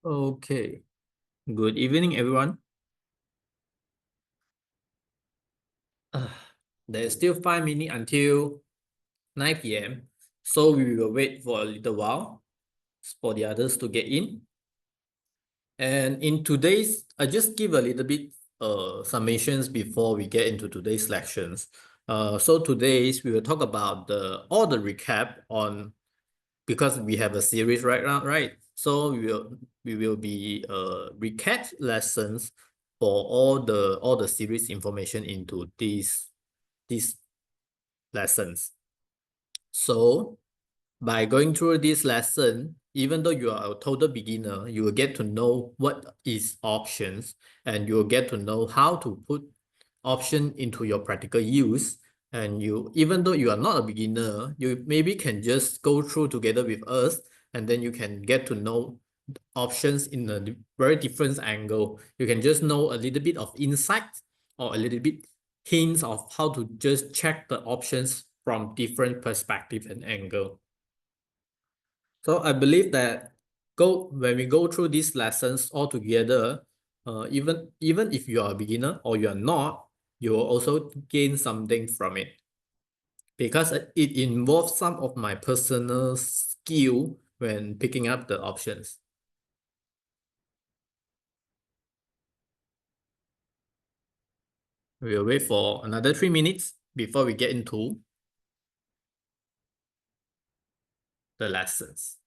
Okay, good evening, everyone. Uh, there's still 5 minutes until 9 p.m., so we will wait for a little while for the others to get in. And in today's, I just give a little bit summations before we get into today's lections. So today's we will talk about all the recap on because we have a series right now, right? So we will be recap lessons for all the series information into these lessons. So by going through this lesson, even though you are a total beginner, you will get to know what is options and you will get to know how to put option into your practical use. And you, even though you are not a beginner, you maybe can just go through together with us and then you can get to know options in a very different angle. You can just know a little bit of insight or a little bit hints of how to just check the options from different perspective and angle. So I believe that when we go through these lessons all together, even if you are a beginner or you are not, you will also gain something from it because it involves some of my personal skill when picking up the options. We'll wait for another 3 minutes before we get into the lessons.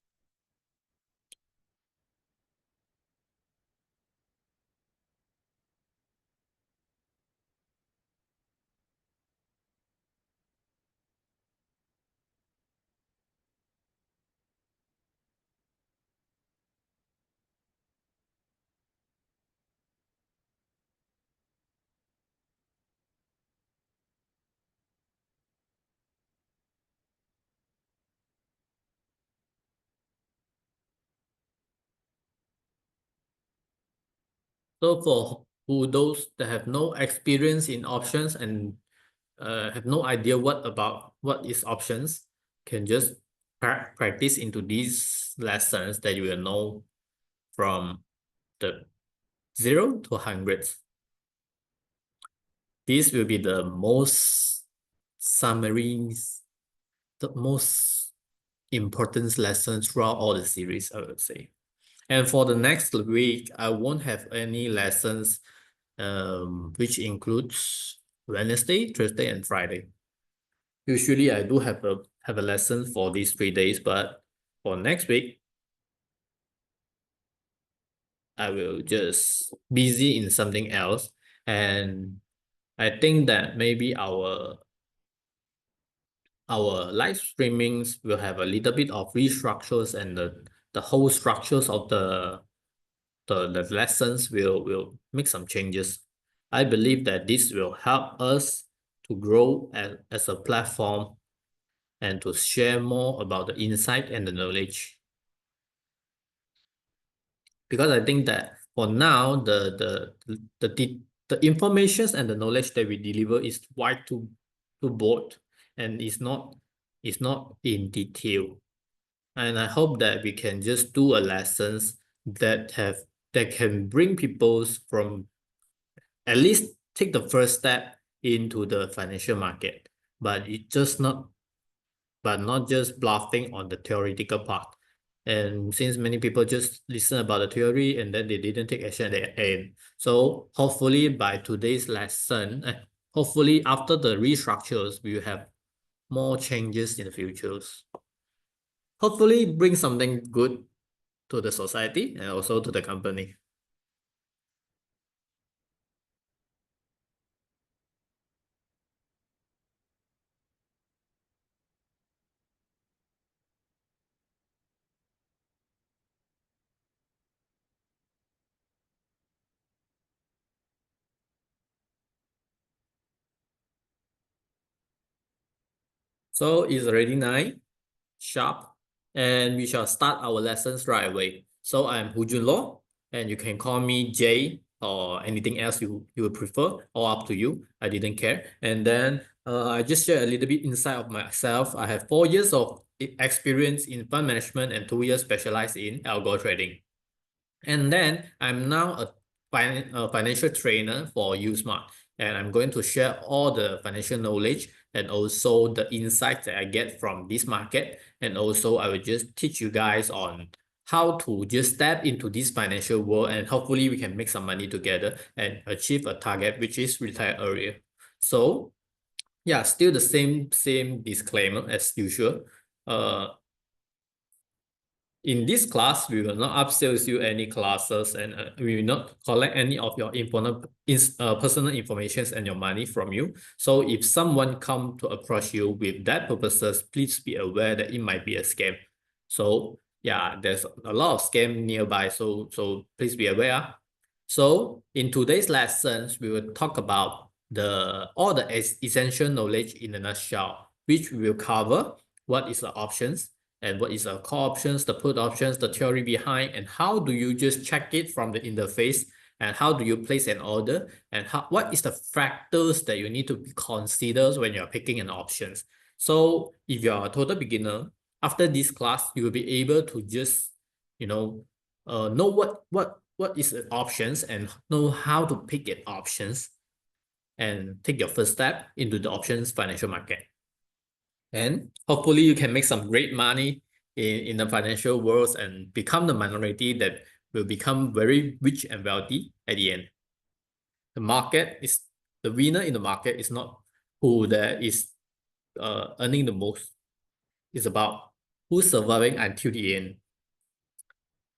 So for who those that have no experience in options and have no idea what is options, can just practice into these lessons that you will know from the 0 to 100. This will be the most summaries, the most important lessons throughout all the series, I would say. And for the next week, I won't have any lessons, which includes Wednesday, Thursday, and Friday. Usually, I do have a lesson for these 3 days, but for next week, I will just busy in something else. And I think that maybe our live streamings will have a little bit of restructures and the whole structures of the lessons will make some changes. I believe that this will help us to grow as a platform and to share more about the insight and the knowledge. Because I think that for now, the informations and the knowledge that we deliver is wide to both and it's not in detail. And I hope that we can just do a lessons that can bring people from at least take the first step into the financial market. But it just not but not just bluffing on the theoretical part. And since many people just listen about the theory and then they didn't take action at the end. So hopefully by today's lesson, hopefully after the restructures, we will have more changes in the futures. Hopefully bring something good to the society and also to the company. So it's already 9 sharp, and we shall start our lessons right away. So I'm Hu Junlo, and you can call me Jay or anything else you would prefer, or up to you. I didn't care. And then I just share a little bit insight of myself. I have 4 years of experience in fund management and 2 years specialized in algo trading. And then I'm now a financial trainer for USmart, and I'm going to share all the financial knowledge and also the insights that I get from this market. And also I will just teach you guys on how to just step into this financial world, and hopefully we can make some money together and achieve a target, which is retire earlier. So yeah, still the same disclaimer as usual. In this class, we will not upsell you any classes, and we will not collect any of your important personal information and your money from you. So if someone come to approach you with that purposes, please be aware that it might be a scam. So yeah, there's a lot of scam nearby. So please be aware. So in today's lessons, we will talk about all the essential knowledge in a nutshell, which we will cover what is the options, and what is the call options, the put options, the theory behind, and how do you just check it from the interface, and how do you place an order, and what is the factors that you need to consider when you're picking an options. So if you're a total beginner, after this class, you will be able to just, know what is the options and know how to pick an options and take your first step into the options financial market. And hopefully you can make some great money in the financial world and become the minority that will become very rich and wealthy at the end. The winner in the market is not who that is earning the most. It's about who's surviving until the end.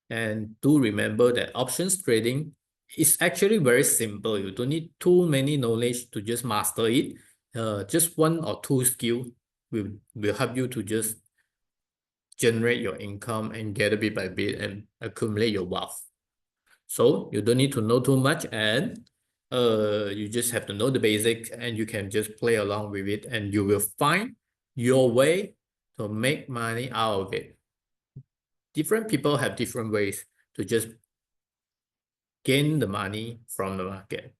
And do remember that options trading is actually very simple. You don't need too many knowledge to just master it. Just one or two skill will help you to just generate your income and get a bit by bit and accumulate your wealth. So you don't need to know too much, and you just have to know the basics, and you can just play along with it, and you will find your way to make money out of it. Different people have different ways to just gain the money from the market.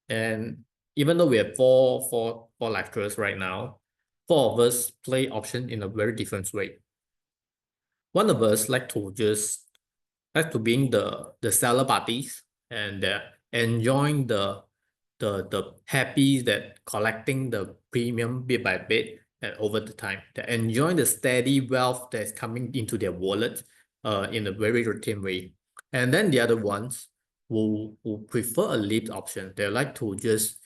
And even though we have four lecturers right now, four of us play option in a very different way. One of us like to being the seller parties, and enjoying the happy that collecting the premium bit by bit and over the time. They enjoy the steady wealth that's coming into their wallet in a very routine way. And then the other ones who prefer a lead option. They like to just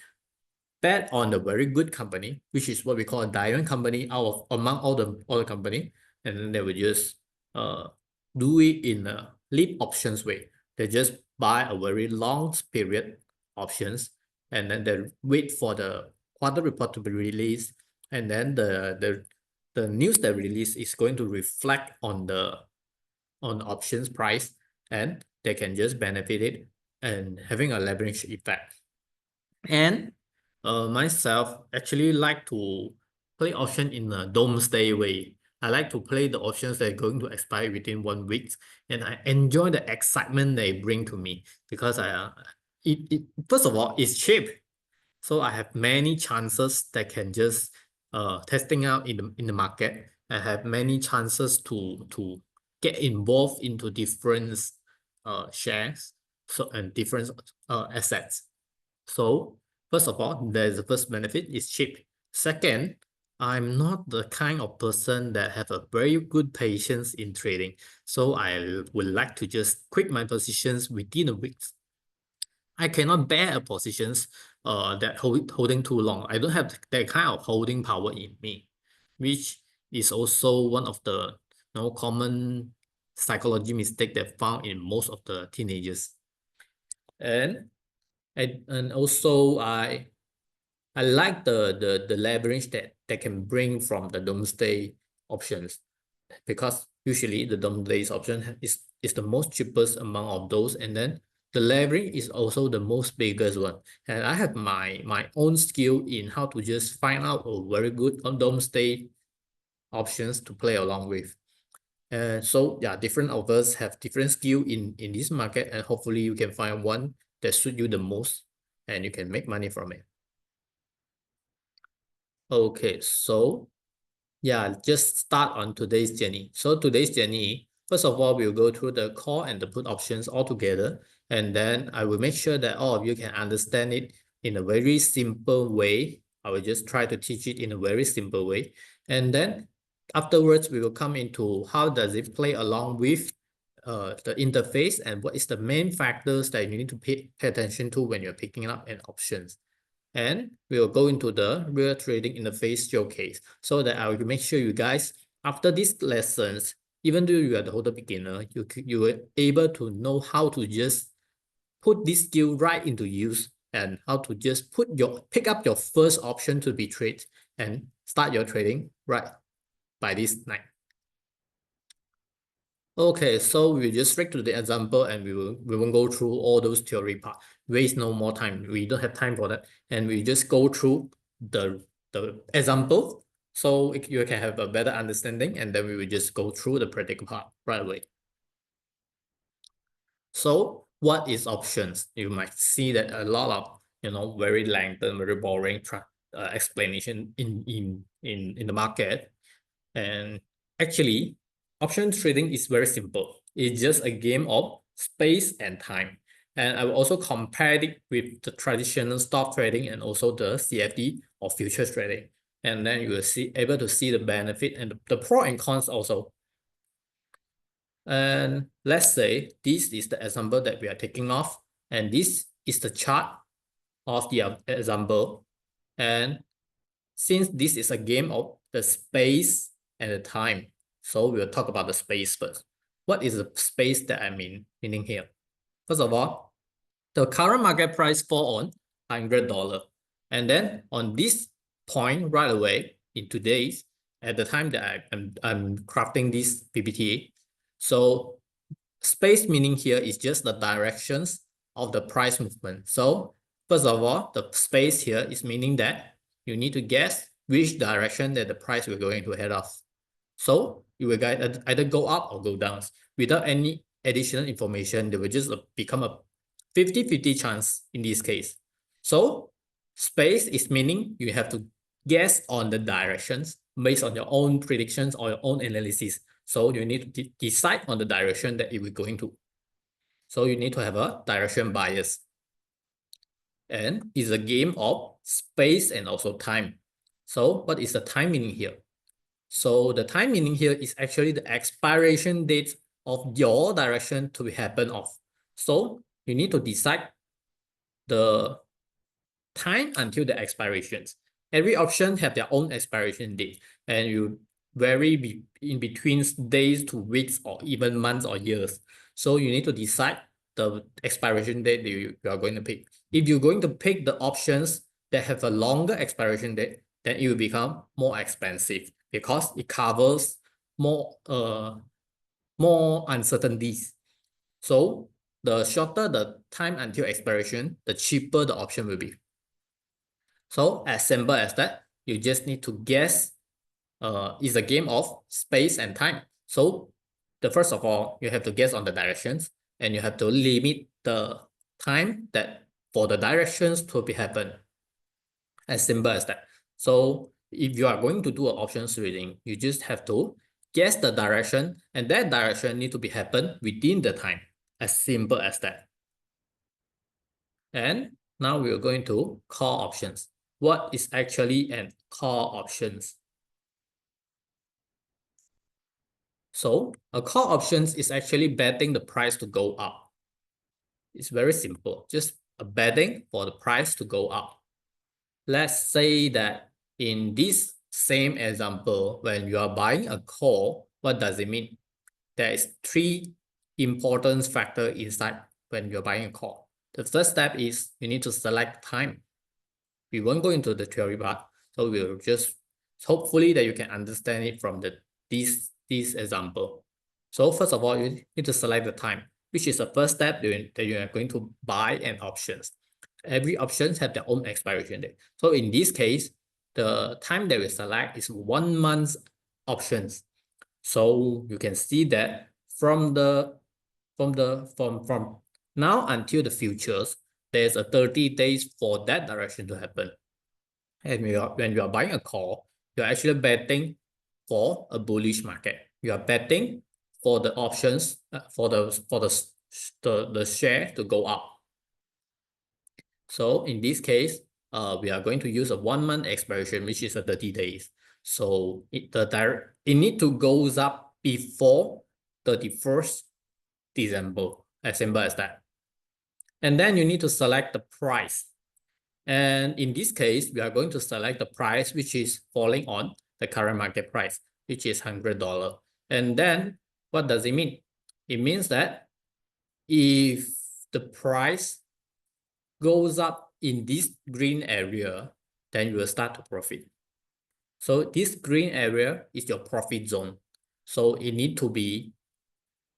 bet on the very good company, which is what we call a diamond company among all the company, and then they will just do it in a lead options way. They just buy a very long period options, and then they wait for the quarter report to be released, and then the news that release is going to reflect on the options price, and they can just benefit it and having a leverage effect. And myself actually like to play option in a doomsday way. I like to play the options that are going to expire within 1 week, and I enjoy the excitement they bring to me because first of all, it's cheap. So I have many chances that can just testing out in the market. I have many chances to get involved into different shares and different assets. So first of all, there's the first benefit is cheap. Second, I'm not the kind of person that have a very good patience in trading. So I would like to just quit my positions within a week. I cannot bear a positions that holding too long. I don't have that kind of holding power in me, which is also one of the common psychology mistake that found in most of the teenagers. And also I like the leverage that can bring from the doomsday options, because usually the doomsday option is the most cheapest among of those, and then the leverage is also the most biggest one. And I have my own skill in how to just find out a very good doomsday options to play along with. And so yeah, different of us have different skill in this market, and hopefully you can find one that suit you the most and you can make money from it. Okay, so yeah, just start on today's journey. So today's journey, First of all, we'll go through the call and the put options all together, and then I will make sure that all of you can understand it in a very simple way. I will just try to teach it in a very simple way. And then afterwards, we will come into how does it play along with the interface and what is the main factors that you need to pay attention to when you're picking up an options. And we will go into the real trading interface showcase so that I will make sure you guys, after these lessons, even though you are the total beginner, you are able to know how to just put this skill right into use and how to just pick up your first option to be trade and start your trading right by this night. Okay, so we just straight to the example and we won't go through all those theory part. Waste no more time. We don't have time for that. And we just go through the example so you can have a better understanding, and then we will just go through the practical part right away. So what is options? You might see that a lot of very lengthy, very boring explanation in the market. And actually, option trading is very simple. It's just a game of space and time. And I will also compare it with the traditional stock trading and also the CFD or futures trading. And then you will able to see the benefit and the pro and cons also. And let's say this is the example that we are taking off, and this is the chart of the example. And since this is a game of the space and the time, so we'll talk about the space first. What is the space that I meaning here? First of all, the current market price fall on $100. And then on this point right away in today's, at the time that I'm crafting this PPT, so space meaning here is just the directions of the price movement. So first of all, the space here is meaning that you need to guess which direction that the price will going to head off. So you will either go up or go down. Without any additional information, they will just become a 50-50 chance in this case. So space is meaning you have to guess on the directions based on your own predictions or your own analysis. So you need to decide on the direction that it will going to. So you need to have a direction bias. And it's a game of space and also time. So what is the time meaning here? So the time meaning here is actually the expiration date of your direction to happen off. So you need to decide the time until the expirations. Every option have their own expiration date, and you vary in between days to weeks or even months or years. So you need to decide the expiration date that you are going to pick. If you're going to pick the options that have a longer expiration date, then it will become more expensive because it covers more uncertainties. So the shorter the time until expiration, the cheaper the option will be. So as simple as that, you just need to guess. It's a game of space and time. So first of all, you have to guess on the directions, and you have to limit the time that for the directions to be happen. As simple as that. So if you are going to do an options reading, you just have to guess the direction, and that direction need to be happen within the time. As simple as that. And now we are going to call options. What is actually an call options? So a call options is actually betting the price to go up. It's very simple, just a betting for the price to go up. Let's say that in this same example, when you are buying a call, what does it mean? There is three important factors inside when you're buying a call. The first step is you need to select time. We won't go into the theory part, so we'll just hopefully that you can understand it from this example. So first of all, you need to select the time, which is the first step that you are going to buy an options. Every options have their own expiration date. So in this case, the time that we select is 1 month options. So you can see that from now until the futures, there's a 30 days for that direction to happen. And when you are buying a call, you're actually betting for a bullish market. You are betting for the options for the share to go up. So in this case, we are going to use a 1 month expiration, which is a 30 days. So it need to goes up before 31st December, as simple as that. And then you need to select the price. And in this case, we are going to select the price which is falling on the current market price, which is $100. And then what does it mean? It means that if the price goes up in this green area, then you will start to profit. So this green area is your profit zone. So it need to be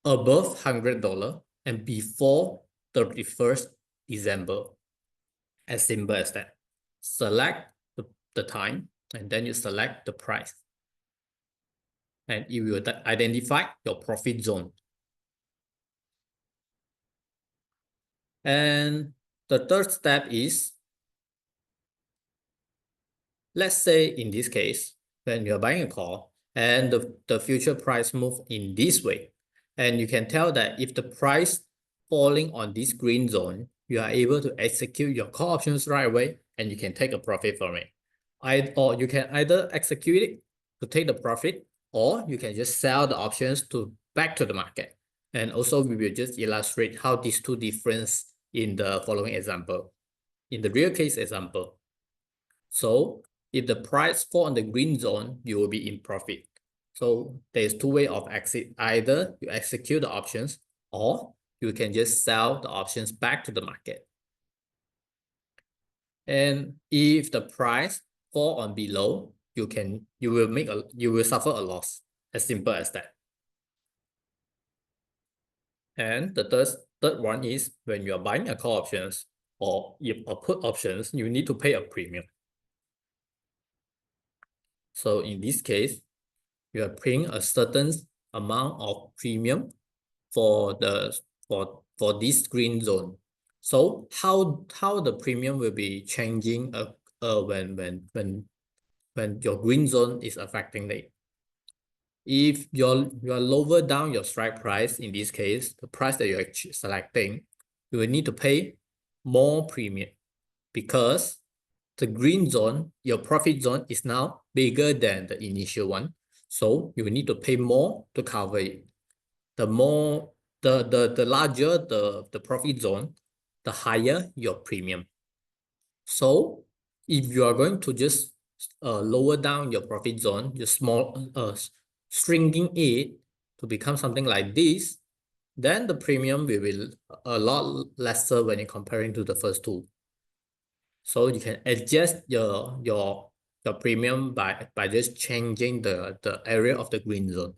above $100 and before 31st December. As simple as that. Select the time and then you select the price. And it will identify your profit zone. And the third step is, let's say in this case, when you're buying a call and the future price move in this way, and you can tell that if the price falling on this green zone, you are able to execute your call options right away and you can take a profit from it. Or you can either execute it to take the profit, or you can just sell the options back to the market. And also we will just illustrate how these two difference in the following example, in the real case example. So if the price fall on the green zone, you will be in profit. So there's two ways of exit. Either you execute the options or you can just sell the options back to the market. And if the price fall on below, you will suffer a loss. As simple as that. And the third one is when you are buying a call options or a put options, you need to pay a premium. So in this case, you are paying a certain amount of premium for this green zone. So how the premium will be changing when your green zone is affecting it. If you're lower down your strike price, in this case, the price that you're selecting, you will need to pay more premium because the green zone, your profit zone is now bigger than the initial one. So you will need to pay more to cover it. The larger the profit zone, the higher your premium. So if you are going to just lower down your profit zone, just shrinking it to become something like this, then the premium will be a lot lesser when you're comparing to the first two. So you can adjust your premium by just changing the area of the green zone.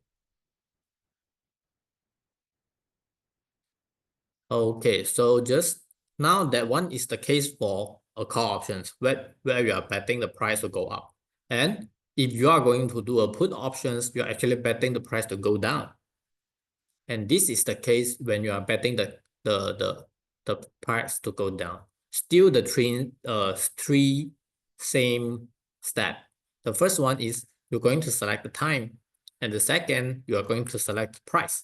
Okay, so just now that one is the case for a call options where you are betting the price will go up. And if you are going to do a put options, you're actually betting the price to go down. And this is the case when you are betting the price to go down. Still the three same step. The first one is you're going to select the time. And the second, you are going to select the price.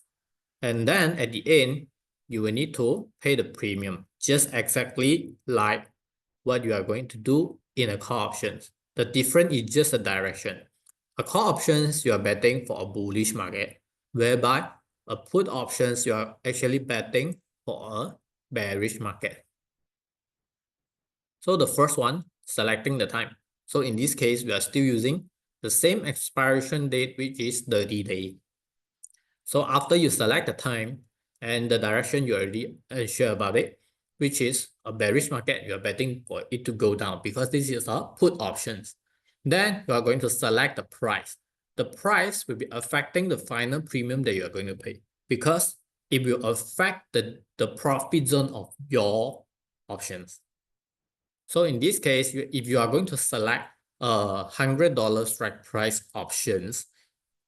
And then at the end, you will need to pay the premium, just exactly like what you are going to do in a call options. The difference is just the direction. A call options, you are betting for a bullish market, whereby a put options, you are actually betting for a bearish market. So the first one, selecting the time. So in this case, we are still using the same expiration date, which is 30 days. So after you select the time and the direction, you already sure about it, which is a bearish market, you're betting for it to go down because this is a put options. Then you are going to select the price. The price will be affecting the final premium that you are going to pay because it will affect the profit zone of your options. So in this case, if you are going to select $100 strike price options,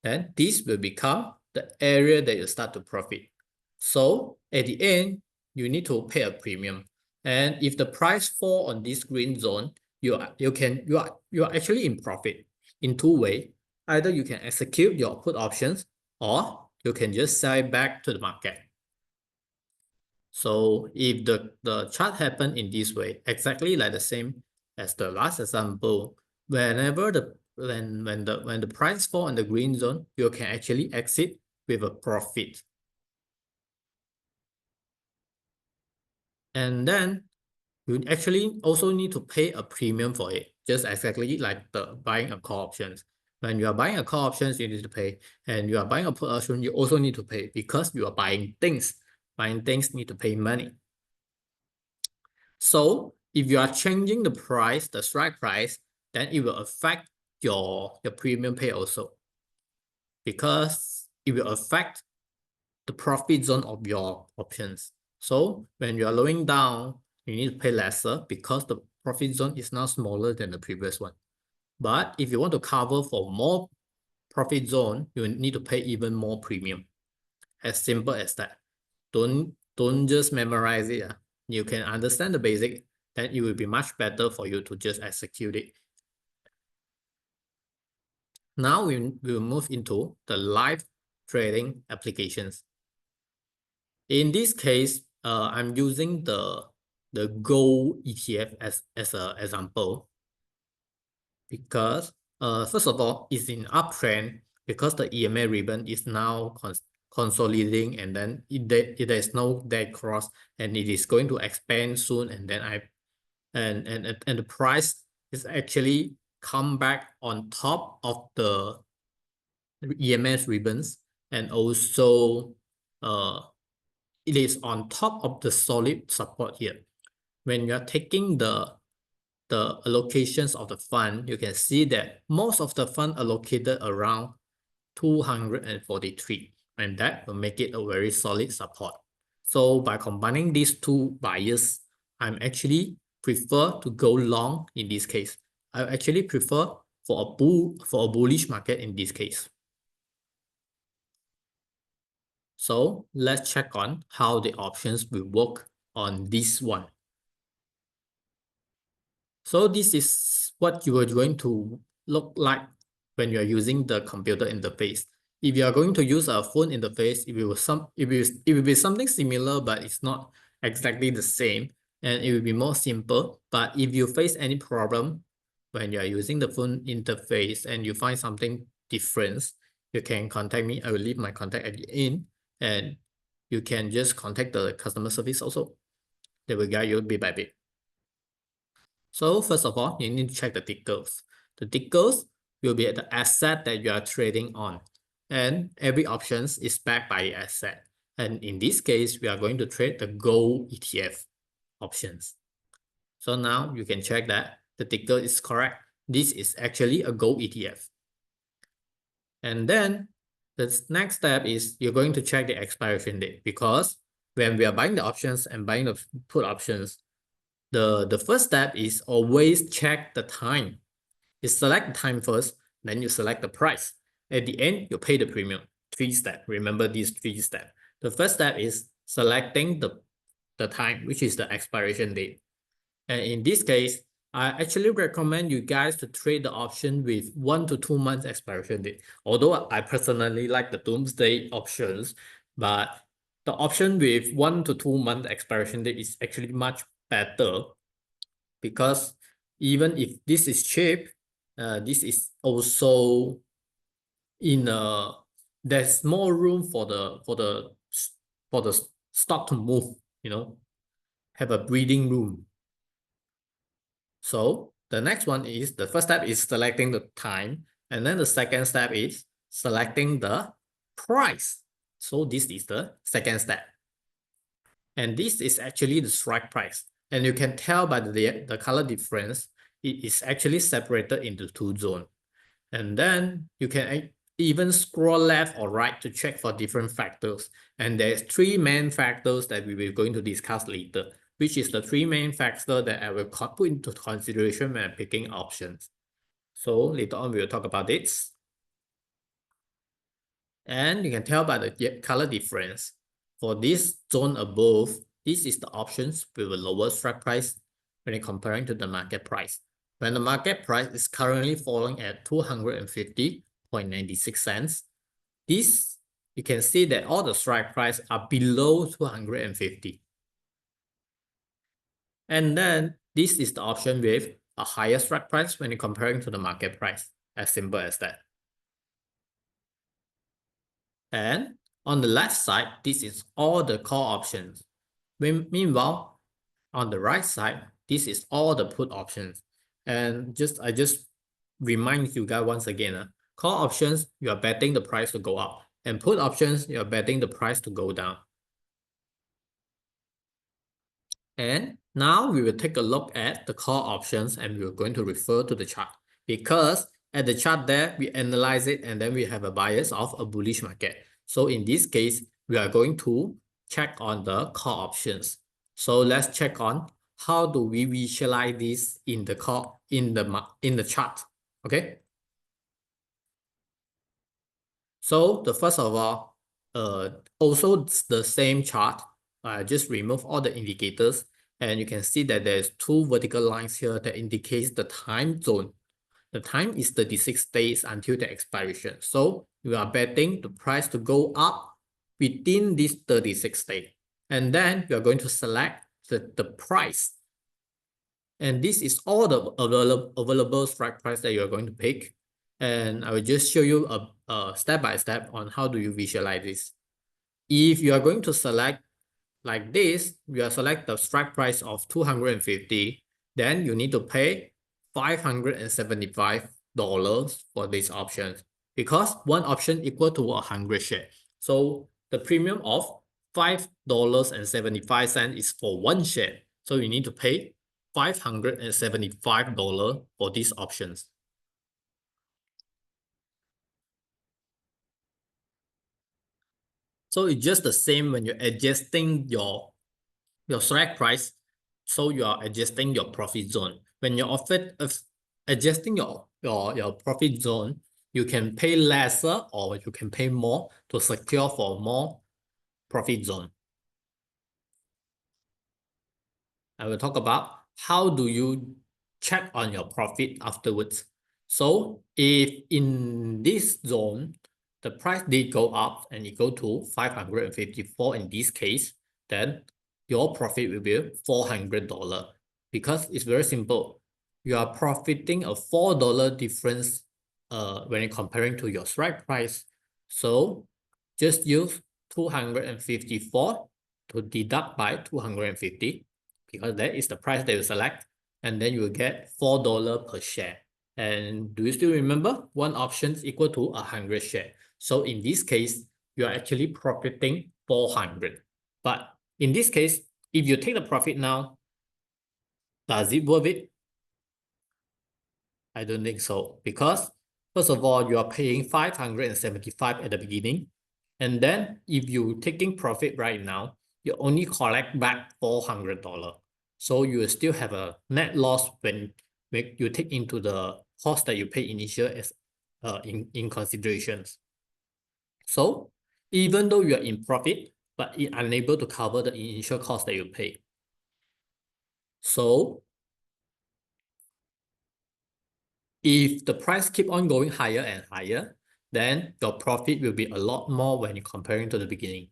then this will become the area that you start to profit. So at the end, you need to pay a premium. And if the price fall on this green zone, you are actually in profit in two ways. Either you can execute your put options or you can just sell it back to the market. So if the chart happen in this way, exactly like the same as the last example, whenever when the price fall in the green zone, you can actually exit with a profit. And then you actually also need to pay a premium for it, just exactly like the buying a call options. When you are buying a call options, you need to pay, and you are buying a put option, you also need to pay because you are buying things. Buying things need to pay money. So if you are changing the price, the strike price, then it will affect your premium pay also, because it will affect the profit zone of your options. So when you are lowering down, you need to pay lesser because the profit zone is now smaller than the previous one. But if you want to cover for more profit zone, you need to pay even more premium. As simple as that. Don't just memorize it. You can understand the basic, then it will be much better for you to just execute it. Now we will move into the live trading applications. In this case, I'm using the gold ETF as an example, because first of all, it's in uptrend because the EMA ribbon is now consolidating, and then there is no dead cross, and it is going to expand soon, and then and the price is actually come back on top of the EMS ribbons, and also it is on top of the solid support here. When you are taking the allocations of the fund, you can see that most of the fund allocated around 243, and that will make it a very solid support. So by combining these two buyers, I'm actually prefer to go long in this case. I actually prefer for a bullish market in this case. So let's check on how the options will work on this one. So this is what you are going to look like when you are using the computer interface. If you are going to use a phone interface, it will be something similar, but it's not exactly the same, and it will be more simple. But if you face any problem when you are using the phone interface and you find something different, you can contact me. I will leave my contact at the end, and you can just contact the customer service also. They will guide you bit by bit. So first of all, you need to check the tickers. The tickers will be the asset that you are trading on, and every options is backed by the asset. And in this case, we are going to trade the gold ETF options. So now you can check that the ticker is correct. This is actually a gold ETF. And then the next step is you're going to check the expiration date, because when we are buying the options and buying the put options, the first step is always check the time. You select the time first, then you select the price. At the end, you pay the premium. 3 steps. Remember these 3 steps. The first step is selecting the time, which is the expiration date. And in this case, I actually recommend you guys to trade the option with 1 to 2 months expiration date. Although I personally like the doomsday options, but the option with 1 to 2 month expiration date is actually much better, because even if this is cheap, this is also in a there's more room for the stock to move, have a breathing room. So the next one is, the first step is selecting the time, and then the second step is selecting the price. So this is the second step. And this is actually the strike price. And you can tell by the color difference, it is actually separated into 2 zones. And then you can even scroll left or right to check for different factors. And there's 3 main factors that we will going to discuss later, which is the 3 main factors that I will put into consideration when picking options. So later on, we will talk about this. And you can tell by the color difference. For this zone above, this is the options with a lower strike price when comparing to the market price. When the market price is currently falling at 250.96 cents, this you can see that all the strike price are below 250. And then this is the option with a higher strike price when you're comparing to the market price. As simple as that. And on the left side, this is all the call options. Meanwhile, on the right side, this is all the put options. And I just remind you guys once again, call options, you are betting the price to go up. And put options, you are betting the price to go down. And now we will take a look at the call options and we're going to refer to the chart. Because at the chart there, we analyze it and then we have a bias of a bullish market. So in this case, we are going to check on the call options. So let's check on how do we visualize this in the call in the chart. Okay. So the first of all, also the same chart. I just remove all the indicators and you can see that there's two vertical lines here that indicates the time zone. The time is 36 days until the expiration. So we are betting the price to go up within this 36 days. And then we are going to select the price. And this is all the available strike price that you're going to pick. And I will just show you a step by step on how do you visualize this. If you are going to select like this, you are select the strike price of 250, then you need to pay $575 for this option because one option equal to 100 shares. So the premium of $5.75 is for one share. So you need to pay $575 for these options. So it's just the same when you're adjusting your strike price. So you are adjusting your profit zone. When you're adjusting your profit zone, you can pay lesser or you can pay more to secure for more profit zone. I will talk about how do you check on your profit afterwards. So if in this zone, the price did go up and it go to 554 in this case, then your profit will be $400 because it's very simple. You are profiting a $4 difference when you're comparing to your strike price. So just use 254 to deduct by 250 because that is the price that you select, and then you will get $4 per share. And do you still remember? One option is equal to 100 shares. So in this case, you are actually profiting 400. But in this case, if you take the profit now, does it worth it? I don't think so. Because first of all, you are paying 575 at the beginning. And then if you taking profit right now, you only collect back $400. So you will still have a net loss when you take into the cost that you pay initial as in considerations. So even though you are in profit, but it unable to cover the initial cost that you pay. So if the price keep on going higher and higher, then your profit will be a lot more when you're comparing to the beginning.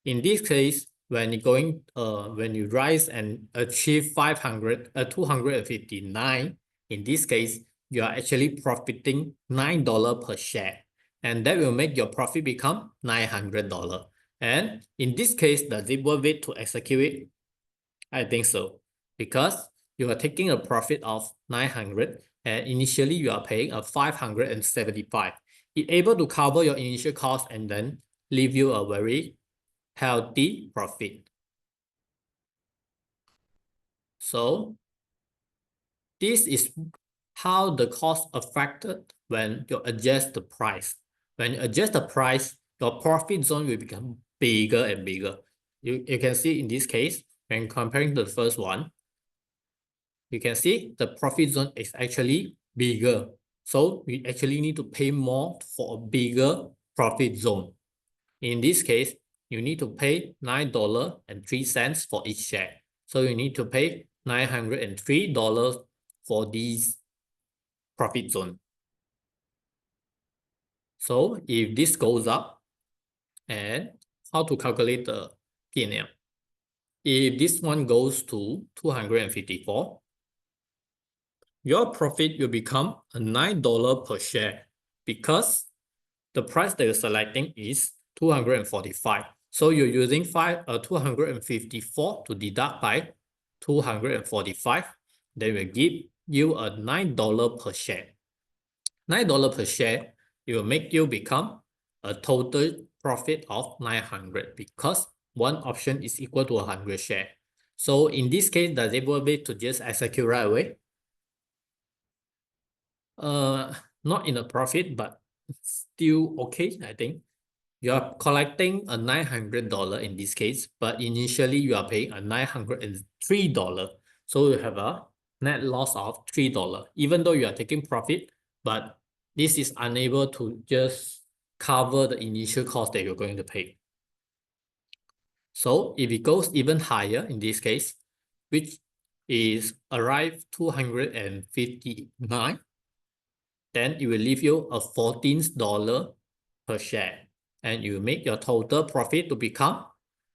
In this case, when you rise and achieve 259, in this case, you are actually profiting $9 per share. And that will make your profit become $900. And in this case, does it worth it to execute it? I think so. Because you are taking a profit of 900 and initially you are paying a 575. It's able to cover your initial cost and then leave you a very healthy profit. So this is how the cost affected when you adjust the price. When you adjust the price, your profit zone will become bigger and bigger. You can see in this case, when comparing to the first one, you can see the profit zone is actually bigger. So we actually need to pay more for a bigger profit zone. In this case, you need to pay $9.03 for each share. So you need to pay $903 for these profit zone. So if this goes up, And how to calculate the P&L. If this one goes to 254, your profit will become a $9 per share because the price that you're selecting is 245. So you're using 254 to deduct by 245. Then will give you a $9 per share. $9 per share, it will make you become a total profit of 900 because one option is equal to 100 share. So in this case, does it worth it to just execute right away? Not in a profit, but still okay, I think. You are collecting a $900 in this case, but initially you are paying a $903. So you have a net loss of $3. Even though you are taking profit, but this is unable to just cover the initial cost that you're going to pay. So if it goes even higher in this case, which is arrive 259, then it will leave you a $14 per share. And you make your total profit to become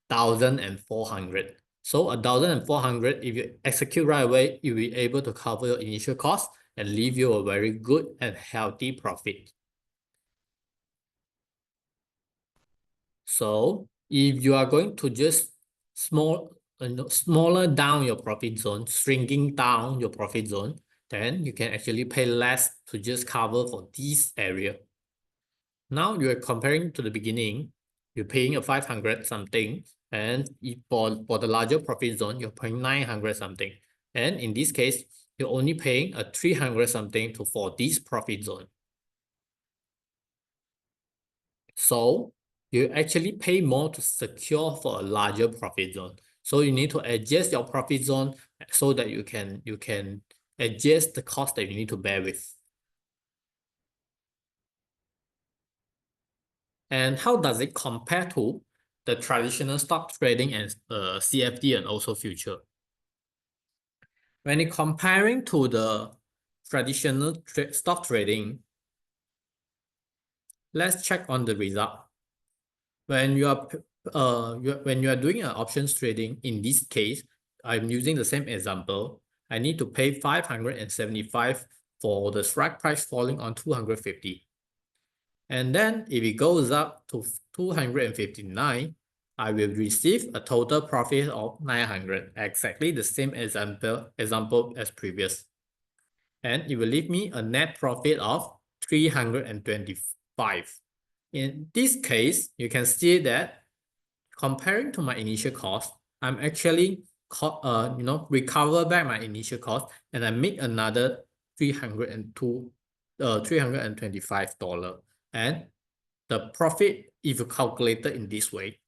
1,400. So 1,400, if you execute right away, you'll be able to cover your initial cost and leave you a very good and healthy profit. So if you are going to just smaller down your profit zone, shrinking down your profit zone, then you can actually pay less to just cover for this area. Now you're comparing to the beginning, you're paying a 500 something, and for the larger profit zone, you're paying 900 something. And in this case, you're only paying a 300 something for this profit zone. So you actually pay more to secure for a larger profit zone. So you need to adjust your profit zone so that you can adjust the cost that you need to bear with. And how does it compare to the traditional stock trading and CFD and also future? When you're comparing to the traditional stock trading, let's check on the result. When you are doing an options trading, in this case, I'm using the same example. I need to pay 575 for the strike price falling on 250. And then if it goes up to 259, I will receive a total profit of 900, exactly the same example as previous. And it will leave me a net profit of 325. In this case, you can see that comparing to my initial cost, I'm actually recover back my initial cost and I make another $325. And the profit, if you calculate it in this way,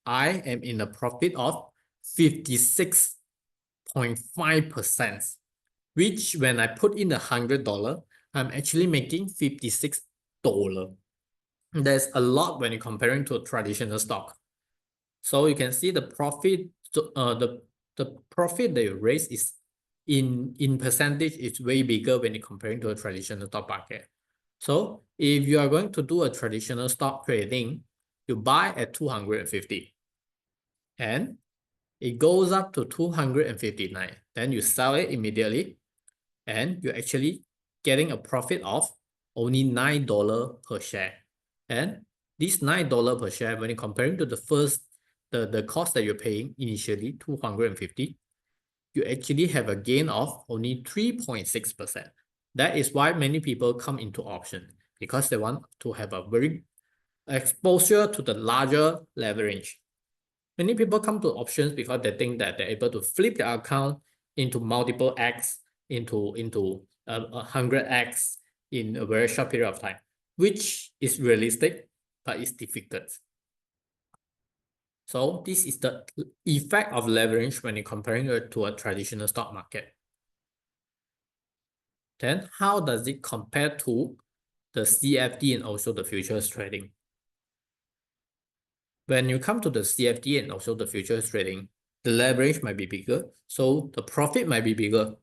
I am in a profit of 56.5%, which when I put in $100, I'm actually making $56. There's a lot when you're comparing to a traditional stock. So you can see the profit, the profit that you raise is in percentage is way bigger when you're comparing to a traditional stock market. So if you are going to do a traditional stock trading, you buy at 250 and it goes up to 259. Then you sell it immediately and you're actually getting a profit of only $9 per share. And this $9 per share, when you're comparing to the cost that you're paying initially, 250, you actually have a gain of only 3.6%. That is why many people come into option, because they want to have a very exposure to the larger leverage. Many people come to options because they think that they're able to flip their account into multiple X, into 100X in a very short period of time, which is realistic, but it's difficult. So this is the effect of leverage when you're comparing it to a traditional stock market. Then how does it compare to the CFD and also the futures trading? When you come to the CFD and also the futures trading, the leverage might be bigger, so the profit might be bigger.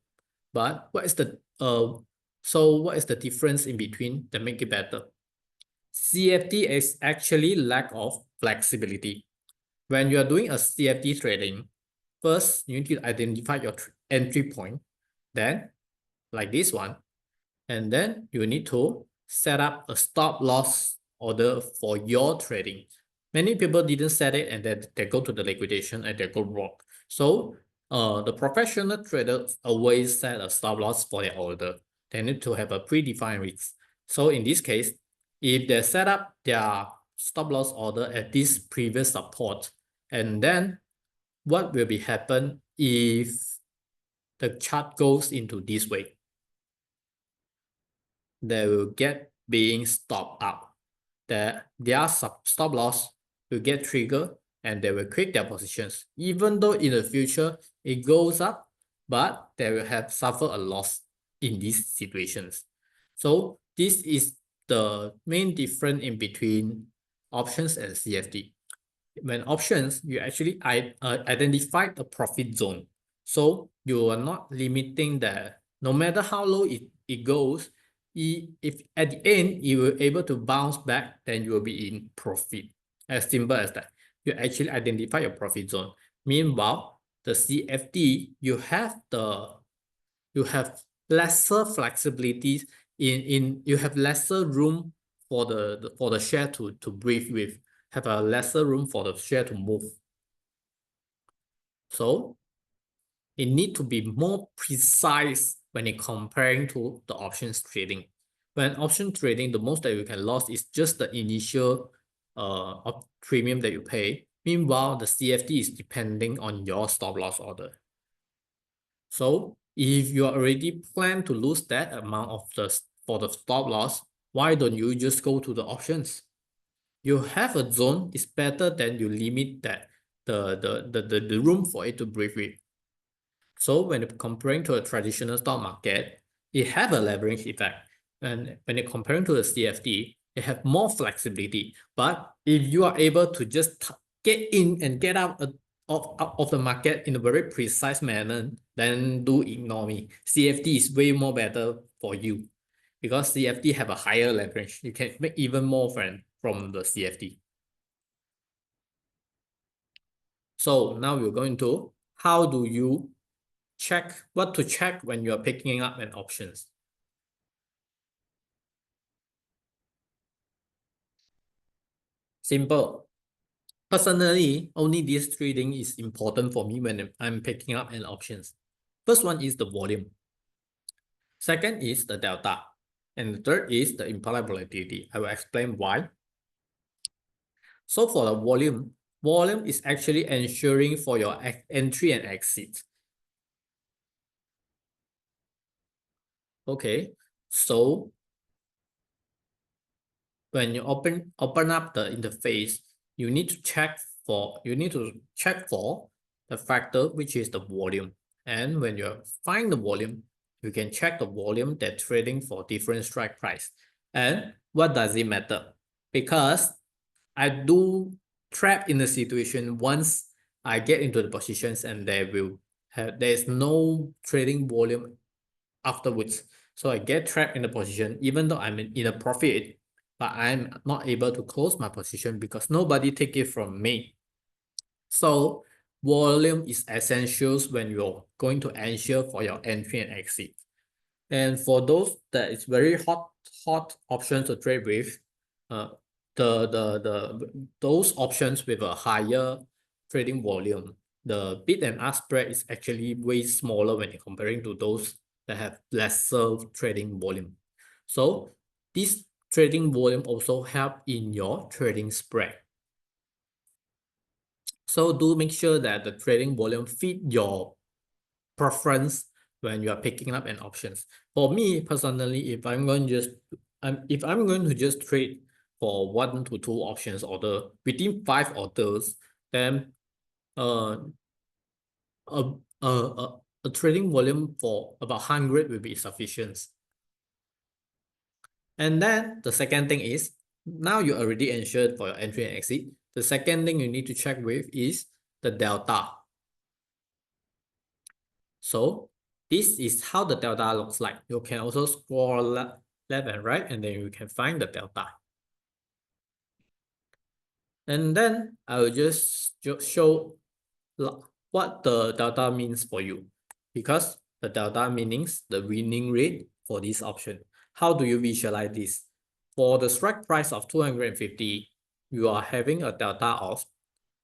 But what is the difference in between that make it better? CFD is actually lack of flexibility. When you are doing a CFD trading, first you need to identify your entry point, then like this one, and then you need to set up a stop loss order for your trading. Many people didn't set it and then they go to the liquidation and they go wrong. So the professional traders always set a stop loss for their order. They need to have a predefined risk. So in this case, if they set up their stop loss order at this previous support, and then what will be happen if the chart goes into this way? They will get being stopped out. Their stop loss will get triggered and they will quit their positions. Even though in the future it goes up, but they will have suffered a loss in these situations. So this is the main difference in between options and CFD. When options, you actually identify the profit zone. So you are not limiting that no matter how low it goes, if at the end you were able to bounce back, then you will be in profit. As simple as that. You actually identify your profit zone. Meanwhile, the CFD, you have lesser flexibilities you have lesser room for the share to breathe with, have a lesser room for the share to move. So it need to be more precise when it comparing to the options trading. When option trading, the most that you can lose is just the initial premium that you pay. Meanwhile, the CFD is depending on your stop loss order. So if you already plan to lose that amount of for the stop loss, why don't you just go to the options? You have a zone, it's better than you limit that the room for it to breathe with. So when comparing to a traditional stock market, it have a leverage effect. And when you're comparing to the CFD, it have more flexibility. But if you are able to just get in and get out of the market in a very precise manner, then do ignore me. CFD is way more better for you because CFD have a higher leverage. You can make even more from the CFD. So now we're going to how do you check what to check when you're picking up an options. Simple. Personally, only this three things is important for me when I'm picking up an options. First one is the volume. Second is the delta. And the third is the implied volatility. I will explain why. So for the volume is actually ensuring for your entry and exit. Okay, so when you open up the interface, you need to check for the factor which is the volume. And when you find the volume, you can check the volume that trading for different strike price. And what does it matter? Because I do trap in the situation once I get into the positions and there's no trading volume afterwards. So I get trapped in the position, even though I'm in a profit, but I'm not able to close my position because nobody take it from me. So volume is essential when you're going to ensure for your entry and exit. And for those that is very hot options to trade with, uh, those options with a higher trading volume, the bid and ask spread is actually way smaller when you're comparing to those that have lesser trading volume. So this trading volume also help in your trading spread. So do make sure that the trading volume fit your preference when you are picking up an options. For me personally, if I'm going to just trade for 1 to 2 options order within 5 orders, then uh a, a, a trading volume for about 100 will be sufficient. And then the second thing is, now you already ensured for your entry and exit. The second thing you need to check with is the delta. So this is how the delta looks like. You can also scroll left and right, and then you can find the delta. And then I will just show what the delta means for you, because the delta means the winning rate for this option. How do you visualize this? For the strike price of 250, you are having a delta of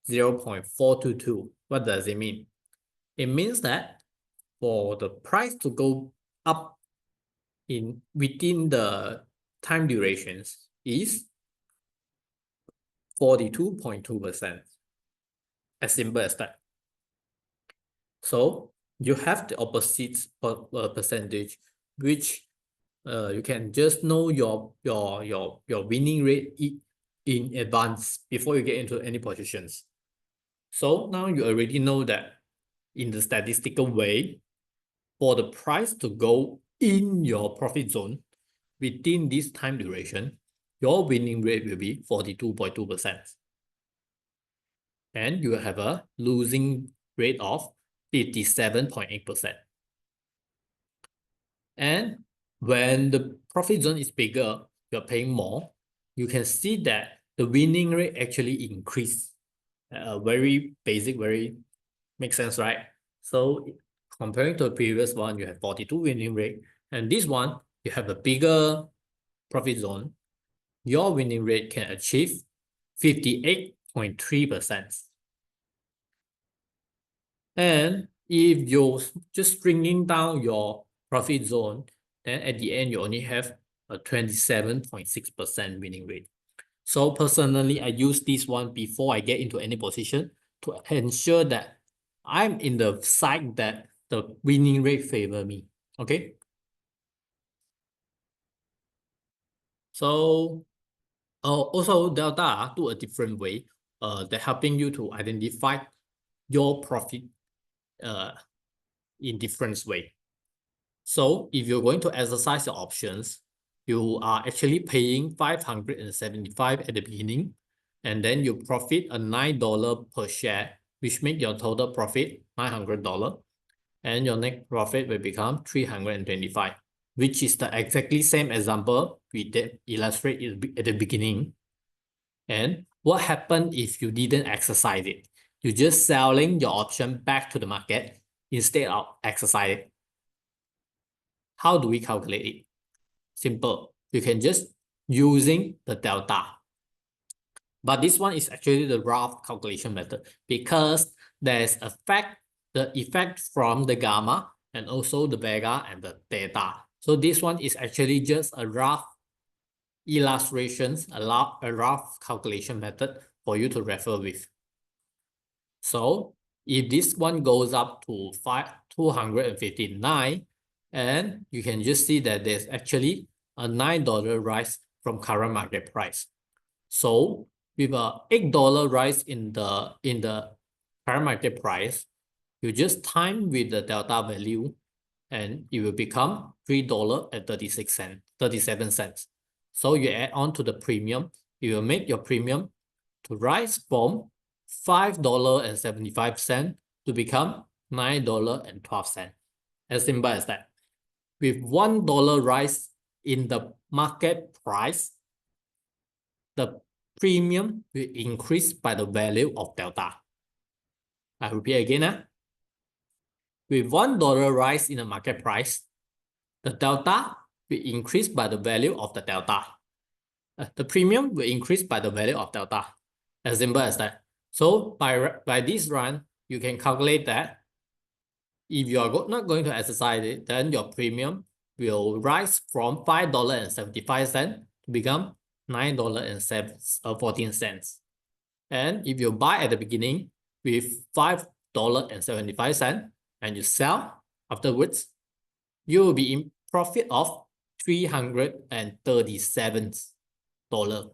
0.422. What does it mean? It means that for the price to go up within the time durations is 42.2%. As simple as that. So you have the opposite percentage, which you can just know your winning rate in advance before you get into any positions. So now you already know that in the statistical way, for the price to go in your profit zone within this time duration, your winning rate will be 42.2%. And you will have a losing rate of 57.8%. And when the profit zone is bigger, you're paying more, you can see that the winning rate actually increased. Very basic, very makes sense, right? So comparing to the previous one, you have 42 winning rate, and this one, you have a bigger profit zone. Your winning rate can achieve 58.3%. And if you're just bringing down your profit zone, then at the end, you only have a 27.6% winning rate. So personally, I use this one before I get into any position to ensure that I'm in the side that the winning rate favor me. Okay. So also delta do a different way. They're helping you to identify your profit in different way. So if you're going to exercise your options, you are actually paying 575 at the beginning, and then you profit a $9 per share, which make your total profit $900, and your net profit will become 325, which is the exactly same example we did illustrate at the beginning. And what happened if you didn't exercise it? You just selling your option back to the market instead of exercising. How do we calculate it? Simple. You can just using the delta. But this one is actually the rough calculation method because there's the effect from the gamma and also the vega and the theta. So this one is actually just a rough illustrations, a rough calculation method for you to refer with. So if this one goes up to 259, and you can just see that there's actually a $9 rise from current market price. So with a $8 rise in the current market price, you just time with the delta value, and it will become $3.37. So you add on to the premium, it will make your premium to rise from $5.75 to become $9.12. As simple as that. With $1 rise in the market price, the premium will increase by the value of delta. I repeat again. With $1 rise in the market price, the delta will increase by the value of the delta. The premium will increase by the value of delta. As simple as that. So by this run, you can calculate that if you are not going to exercise it, then your premium will rise from $5.75 to become $9.14. And if you buy at the beginning with $5.75 and you sell afterwards, you will be in profit of $337.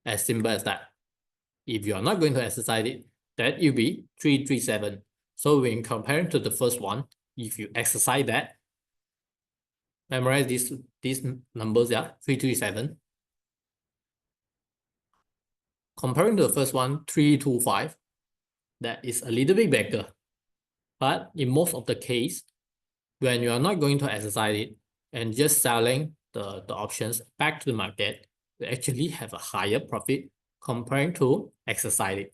As simple as that. If you are not going to exercise it, then it will be 337. So when comparing to the first one, if you exercise that, memorize these numbers, 337. Comparing to the first one, 325, that is a little bit better. But in most of the case, when you are not going to exercise it and just selling the options back to the market, you actually have a higher profit comparing to exercising.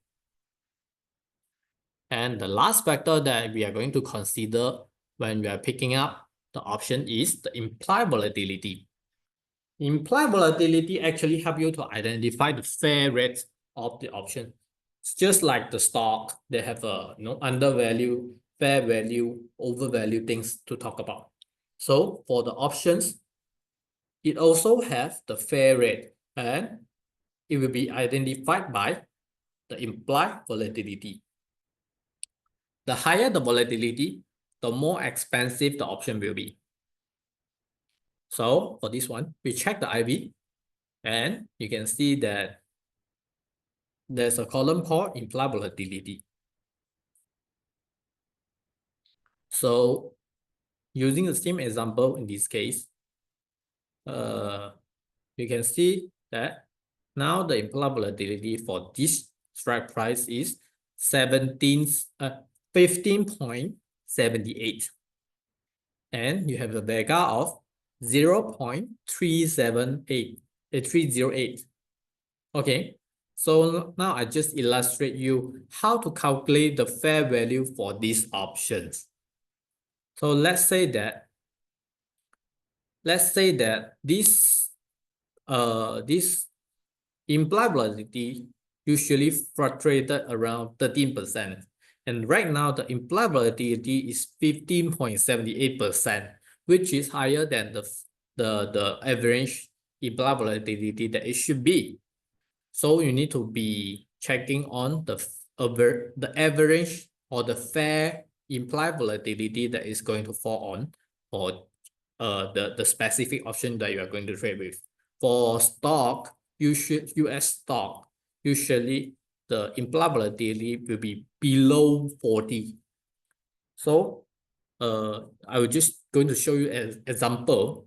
And the last factor that we are going to consider when we are picking up the option is the implied volatility. Implied volatility actually help you to identify the fair rate of the option. It's just like the stock, they have a undervalue, fair value, overvalue things to talk about. So for the options, it also has the fair rate and it will be identified by the implied volatility. The higher the volatility, the more expensive the option will be. So for this one, we check the IV and you can see that there's a column called implied volatility. So using the same example in this case, you can see that now the implied volatility for this strike price is 15.78. And you have a Vega of 0.308. Okay, so now I just illustrate you how to calculate the fair value for these options. So let's say that this implied volatility usually fluctuated around 13%. And right now the implied volatility is 15.78%, which is higher than the average implied volatility that it should be. So you need to be checking on the average or the fair implied volatility that is going to fall on for the specific option that you are going to trade with. For stock, US stock, usually the implied volatility will be below 40. So I will just going to show you an example.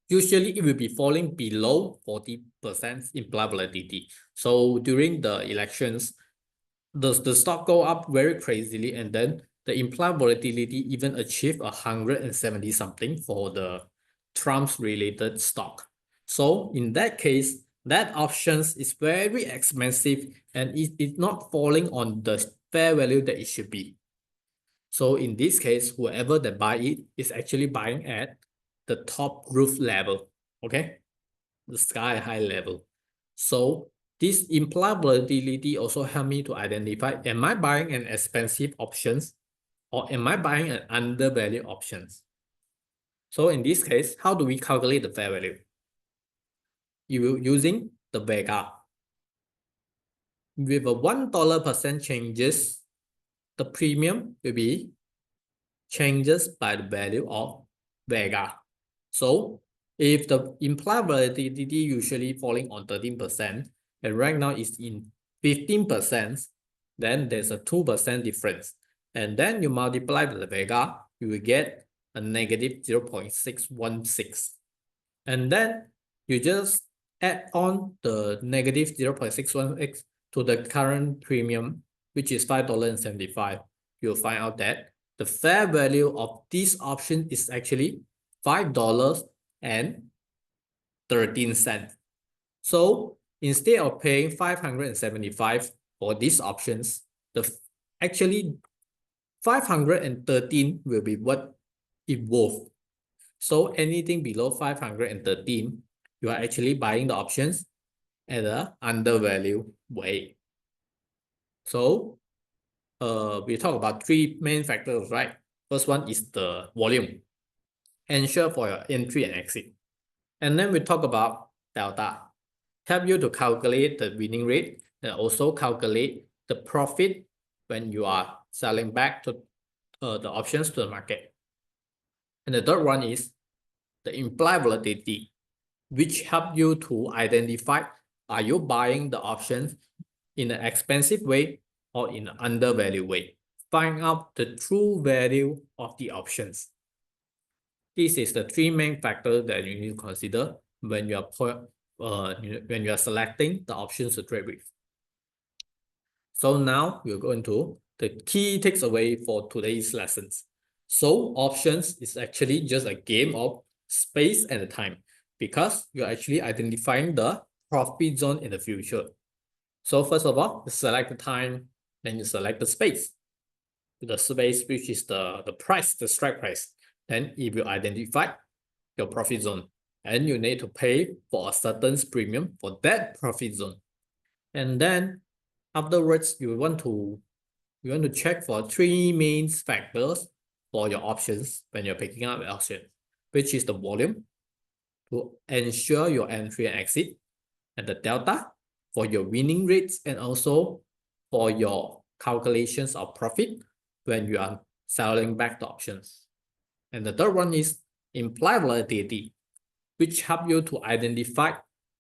Usually it will be falling below 40% implied volatility. So during the elections, the stock go up very crazily, and then the implied volatility even achieved 170 something for the Trump's related stock. So in that case, that options is very expensive and it is not falling on the fair value that it should be. So in this case, whoever that buy it is actually buying at the top roof level, okay? The sky high level. So this implied volatility also help me to identify, am I buying an expensive options or am I buying an undervalued options? So in this case, how do we calculate the fair value? You will using the Vega. With a $1% changes, the premium will be changes by the value of Vega. So if the implied volatility usually falling on 13%, and right now it's in 15%, then there's a 2% difference. And then you multiply the Vega, you will get a negative 0.616. And then you just add on the negative 0.616 to the current premium, which is $5.75. You'll find out that the fair value of this option is actually $5.13. So instead of paying $575 for these options, actually 513 will be what it worth. So anything below 513, you are actually buying the options at an undervalued way. So we talk about three main factors, right? First one is the volume. Ensure for your entry and exit. And then we talk about delta. Help you to calculate the winning rate and also calculate the profit when you are selling back to the options to the market. And the third one is the implied volatility, which help you to identify, are you buying the options in an expensive way or in an undervalued way? Find out the true value of the options. This is the three main factors that you need to consider when you are selecting the options to trade with. So now we're going to the key takeaway for today's lessons. So options is actually just a game of space and time, because you're actually identifying the profit zone in the future. So first of all, you select the time, then you select the space. The space, which is the price, the strike price. Then if you identify your profit zone, and you need to pay for a certain premium for that profit zone. And then afterwards, you want to check for three main factors for your options when you're picking up an option, which is the volume to ensure your entry and exit, and the delta for your winning rates, and also for your calculations of profit when you are selling back the options. And the third one is implied volatility, which help you to identify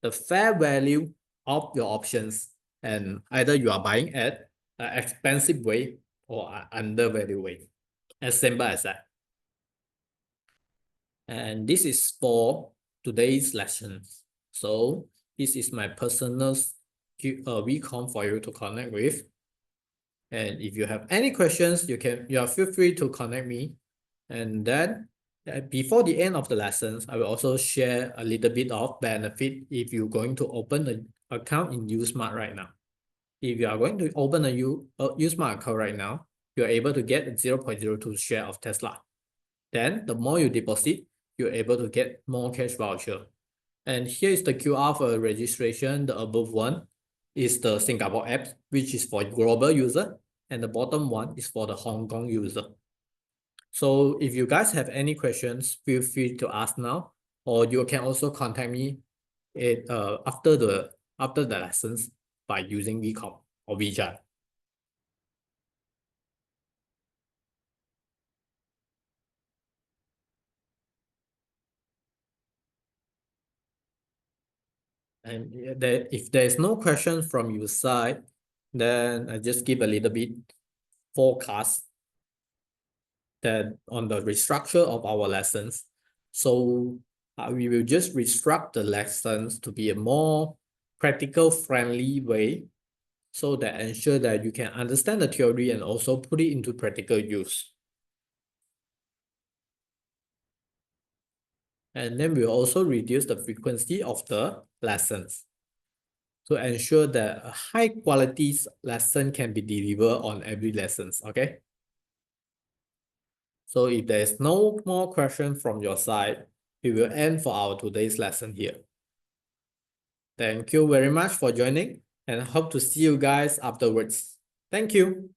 the fair value of your options, and either you are buying at an expensive way or an undervalued way. As simple as that. And this is for today's lessons. So this is my personal VCom for you to connect with. And if you have any questions, you are feel free to connect me. And then before the end of the lessons, I will also share a little bit of benefit if you're going to open an account in Usmart right now. If you are going to open a Usmart account right now, you're able to get 0.02 share of Tesla. Then the more you deposit, you're able to get more cash voucher. And here is the QR for registration. The above one is the Singapore app, which is for global user, and the bottom one is for the Hong Kong user. So if you guys have any questions, feel free to ask now, or you can also contact me after the lessons by using VCom or VJAT. And if there is no question from your side, then I just give a little bit forecast that on the restructure of our lessons. So we will just restructure the lessons to be a more practical friendly way, so that ensure that you can understand the theory and also put it into practical use. And then we'll also reduce the frequency of the lessons to ensure that a high quality lesson can be delivered on every lessons, okay? So if there is no more question from your side, we will end for our today's lesson here. Thank you very much for joining, and hope to see you guys afterwards. Thank you.